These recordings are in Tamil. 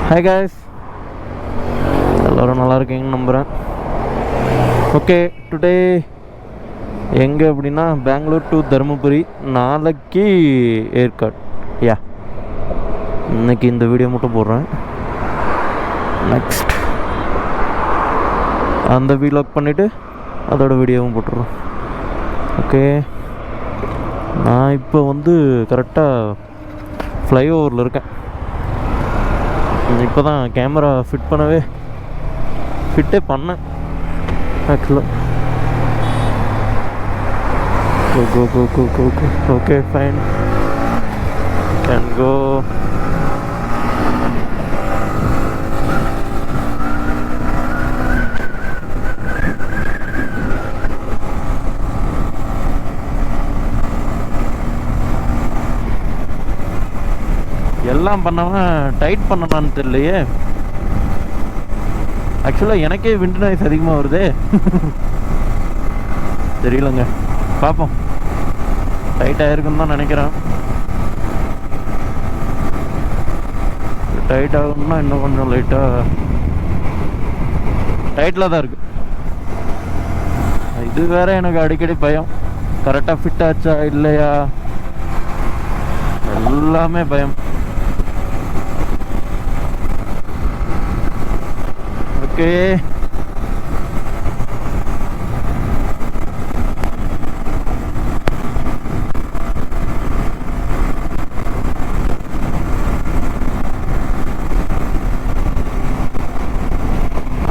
ஹாய் காய்ஸ், எல்லோரும் நல்லா இருக்கீங்கன்னு நம்புகிறேன். ஓகே, டுடே எங்கே அப்படின்னா பெங்களூர் டு தருமபுரி, நாளைக்கு ஏற்காடு. யா, இன்னைக்கு இந்த வீடியோ மட்டும் போடுறேன். நெக்ஸ்ட் அந்த வீலாக் பண்ணிவிட்டு அதோட வீடியோவும் போட்டுடுறோம். ஓகே, நான் இப்போ கரெக்டாக ஃப்ளைஓவரில் இருக்கேன். இப்போ தான் கேமரா ஃபிட்டே பண்ணேன் ஆக்சுவலாக. Go okay fine, can go. எல்லாம் பண்ணவன் டைட் பண்ணலான்னு தெரியலையே. ஆக்சுவலாக எனக்கே விண்ட் நாய்ஸ் அதிகமாக வருதே. தெரியலங்க, பார்ப்போம். டைட் ஆகிருக்குன்னு தான் நினைக்கிறேன். டைட் ஆகணும்னா இன்னும் கொஞ்சம் லைட்டாக டைட்டில் தான் இருக்குது. இது வேற எனக்கு அடிக்கடி பயம், கரெக்டாக ஃபிட் ஆச்சா இல்லையா, எல்லாமே பயம். ஓகே,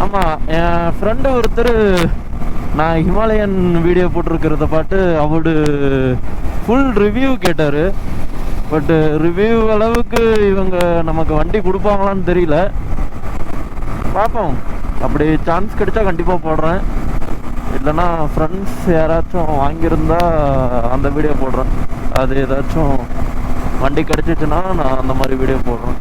ஆமாம், என் ஃப்ரெண்டு ஒருத்தர் நான் ஹிமாலயன் வீடியோ போட்டிருக்கிறத பார்த்து அவரு ஃபுல் ரிவ்யூ கேட்டார். பட்டு ரிவ்யூ அளவுக்கு இவங்க நமக்கு வண்டி கொடுப்பாங்களான்னு தெரியல. பார்ப்போம், அப்படி சான்ஸ் கிடைச்சா கண்டிப்பாக போடுறேன். இல்லைன்னா ஃப்ரெண்ட்ஸ் யாராச்சும் வாங்கியிருந்தா அந்த வீடியோ போடுறேன். அது ஏதாச்சும் வண்டி கிடச்சிச்சுன்னா நான் அந்த மாதிரி வீடியோ போடுறேன்.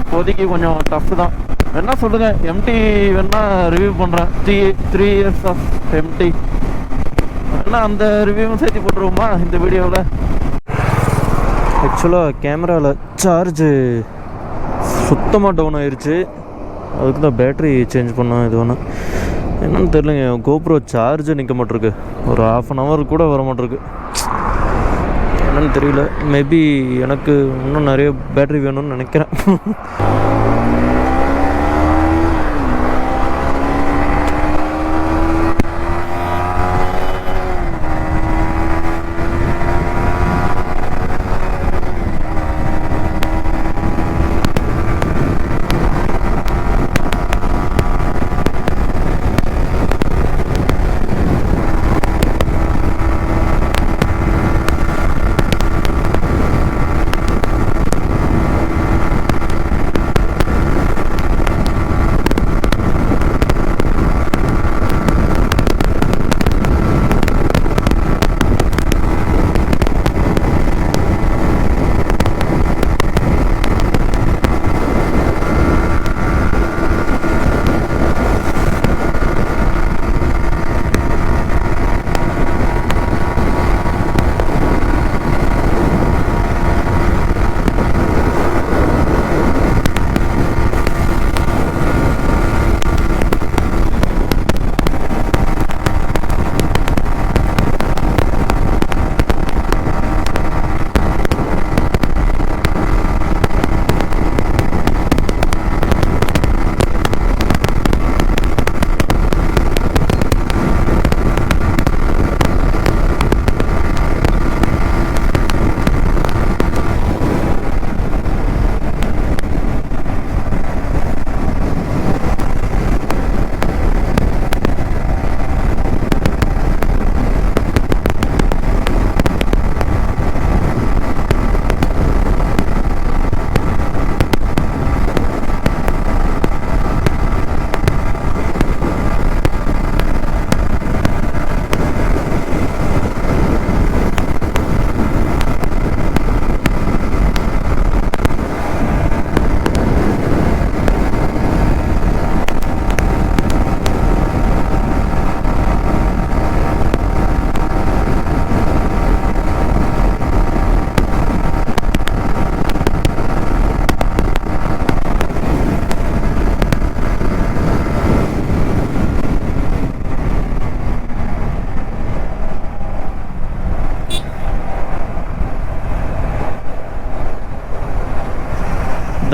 இப்போதைக்கு கொஞ்சம் டஃப் தான். வேணா சொல்லுங்கள், எம்டி வேணா ரிவ்யூ பண்ணுறேன். 3 years ஆஃப் எம்டி வேணா அந்த ரிவ்யூவும் சேர்த்து போட்டுருவோமா இந்த வீடியோவில். ஆக்சுவலாக கேமராவில் சார்ஜு சுத்தமாக டவுன் ஆயிடுச்சு. அதுக்கு தான் பேட்ரி சேஞ்ச் பண்ணோம். இது ஒன்று என்னன்னு தெரியலங்க, கோப்ரோ சார்ஜு நிற்க மாட்டிருக்கு. ஒரு 1/2 hour கூட வர மாட்டிருக்கு. என்னன்னு தெரியல. மேபி எனக்கு இன்னும் நிறைய பேட்ரி வேணும்னு நினைக்கிறேன்.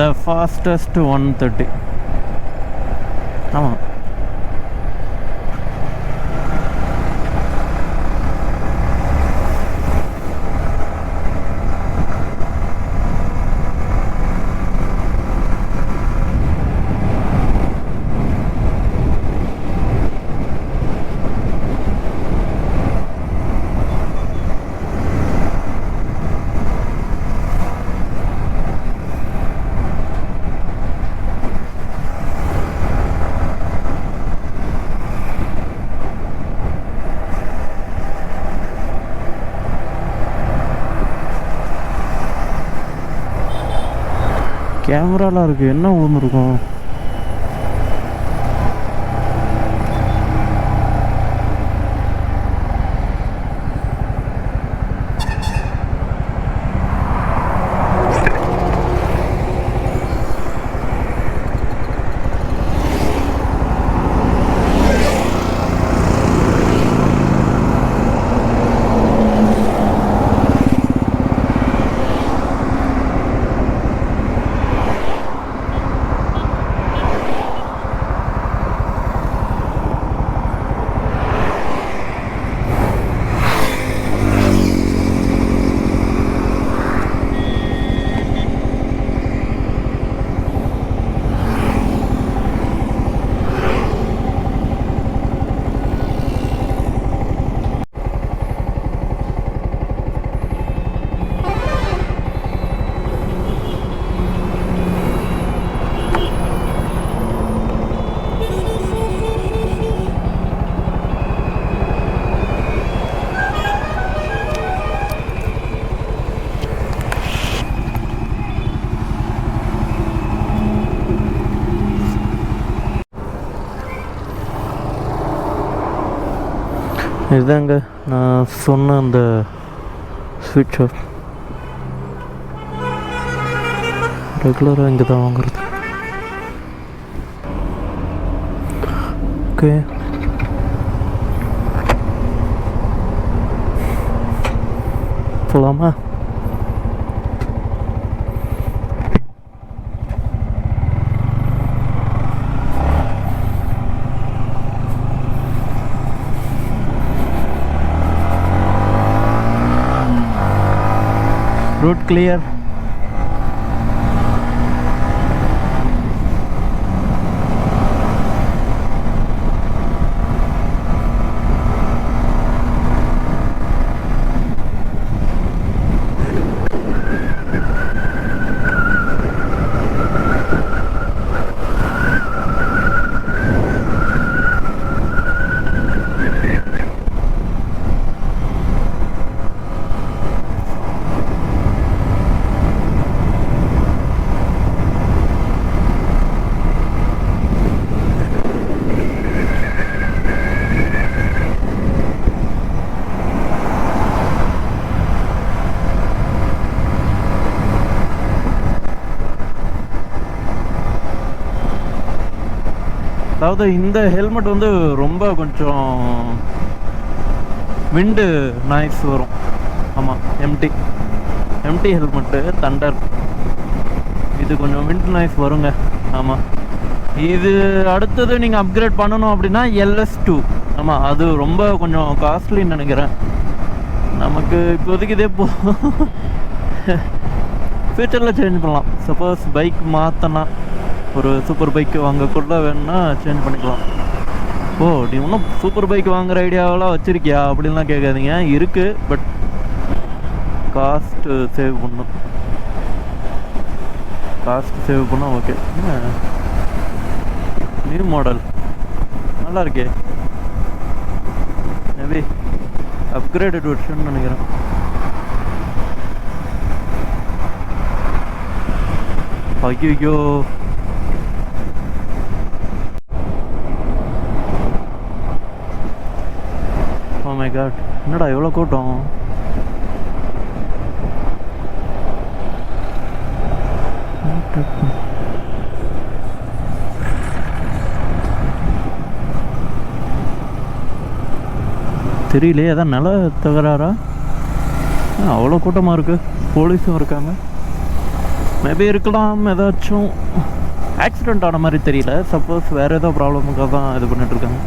The fastest 130. ஆமாம். கேமராலாம் இருக்குது, என்ன விழுந்துருக்கும்? இதுதாங்க நான் சொன்ன அந்த ஸ்வீட் ஷாப். ரெகுலராக இங்கே தான் வாங்குறது. ஓகே, போகலாமா? Road clear. அதாவது இந்த ஹெல்மெட் வந்து ரொம்ப கொஞ்சம் விண்டு நாய்ஸ் வரும். ஆமாம், எம்டி ஹெல்மெட்டு தண்டர். இது கொஞ்சம் விண்ட் நாய்ஸ் வருங்க. ஆமாம், இது அடுத்தது நீங்கள் அப்கிரேட் பண்ணணும் அப்படின்னா LS2. ஆமாம், அது ரொம்ப கொஞ்சம் காஸ்ட்லின்னு நினைக்கிறேன். நமக்கு இப்போதைக்கு இதே ஃபியூச்சரில் சேஞ்ச் பண்ணலாம். சப்போஸ் பைக் மாற்றினா ஒரு சூப்பர் பைக் வாங்கக்குள்ள வேணும்னா சேஞ்ச் பண்ணிக்கலாம். ஓ, நீ இன்னும் சூப்பர் பைக் வாங்குற ஐடியாவெல்லாம் வச்சுருக்கியா அப்படின்லாம் கேட்காதீங்க. இருக்குது, பட் காஸ்ட்டு சேவ் பண்ணும். காஸ்ட் சேவ் பண்ணால் ஓகே. நியூ மாடல் நல்லா இருக்கே. மேபி அப்கிரேடட் வெர்ஷன் நினைக்கிறேன். ஐயோ, ஓ மை காட், என்னடா எவ்வளோ கூட்டம். தெரியலையே, அதான் நில தகராறா? அவ்வளோ கூட்டமாக இருக்குது, போலீஸும் இருக்காங்க. மேபி இருக்கலாம், ஏதாச்சும் ஆக்சிடெண்ட் ஆன மாதிரி தெரியல. சப்போஸ் வேறு ஏதோ ப்ராப்ளமுக்காக தான் இது பண்ணிகிட்ருக்காங்க.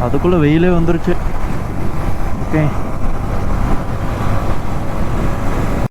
அதுக்குள்ளே வெயிலே வந்துருச்சு. ஓகே.